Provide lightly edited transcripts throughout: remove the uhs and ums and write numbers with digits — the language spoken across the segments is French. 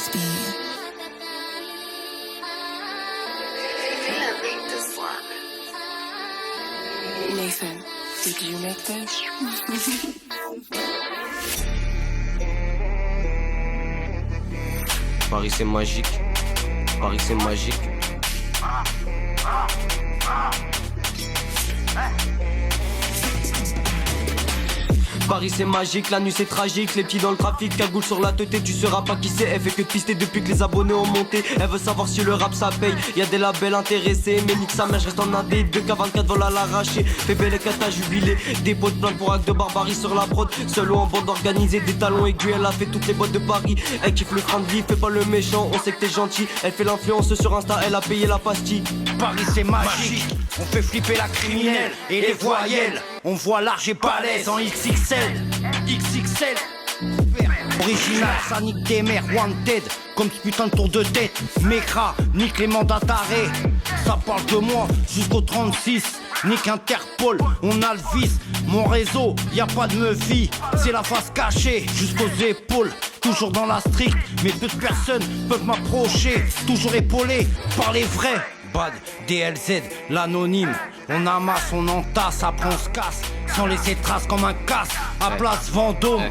this beat. Nathan, did you make this? Paris c'est magique, Paris c'est magique. Paris c'est magique, la nuit c'est tragique, les pieds dans le trafic, cagoule sur la tête, tu sauras pas qui c'est. Elle fait que de pister depuis que les abonnés ont monté. Elle veut savoir si le rap ça paye, y'a des labels intéressés. Mais nique sa mère, je reste en AD, 2K24 vol à l'arracher. Fais belle et cata jubilé, des potes plein pour acte de barbarie sur la prod. Seul ou en bande organisée, des talons aigus, elle a fait toutes les boîtes de Paris. Elle kiffe le train de vie, fais pas le méchant, on sait que t'es gentil. Elle fait l'influence sur Insta, elle a payé la pastille. Paris c'est magique, on fait flipper la criminelle et les voyelles. On voit large et balèze en XXL, XXL. Original, ça nique des mères, wanted, comme ce putain de tour de tête. Mekra, nique les mandats d'arrêt. Ça parle de moi jusqu'au 36. Nique Interpol, on a le vice. Mon réseau, y a pas de meufie. C'est la face cachée jusqu'aux épaules. Toujours dans la street, mais peu de personnes peuvent m'approcher. Toujours épaulé par les vrais. Bad, DLZ, l'anonyme. On amasse, on entasse, après on se casse. Sans laisser trace comme un casse. À place Vendôme.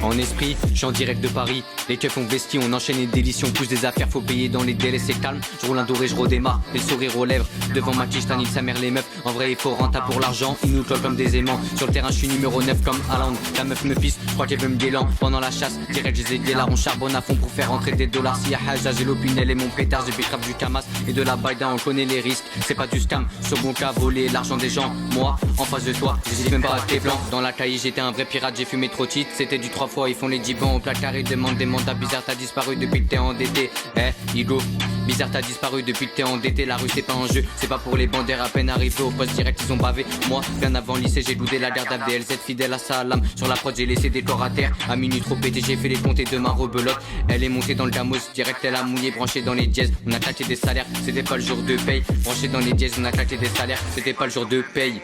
En esprit, je suis en direct de Paris. Les keufs ont vesti, on enchaîne les délices, on pousse des affaires, faut payer dans les délais, c'est calme. Je roule un doré, je redémarre, et le sourire aux lèvres. Devant ma tige, t'annique sa mère les meufs. En vrai, il faut renta pour l'argent, ils nous collent comme des aimants. Sur le terrain, je suis numéro 9 comme Haaland. La meuf me pisse, je crois qu'elle veut me guélan. Pendant la chasse, direct, je les ai là, on charbonne à fond pour faire rentrer des dollars. Si y'a Haja, j'ai l'opinel et mon pétard, j'ai grave du Kamas et de la baïda, on connaît les risques. C'est pas du scam, second cas, voler l'argent des gens. Moi, en face de toi, j'hésite même pas à tes plans. Dans la cahier, j'étais un vrai pirate, j'ai fumé trop titre. C'était du 3 fois, ils font les 10 bons au placard, ils demandent des mandats bizarres, t'as disparu depuis que t'es endetté. Igo, bizarre t'as disparu depuis que t'es endetté. La rue c'est pas un jeu, c'est pas pour les bandeurs. À peine arrivés au poste direct ils ont bavé. Moi, bien avant le lycée j'ai loudé la garde ABLZ. Fidèle à sa lame, sur la prod j'ai laissé des corps à terre. À minuit trop pété j'ai fait les comptes et demain rebelote. Elle est montée dans le Camos, direct elle a mouillé, branché dans les dièses. On a claqué des salaires, c'était pas le jour de paye. Branché dans les dièses, on a claqué des salaires, c'était pas le jour de paye.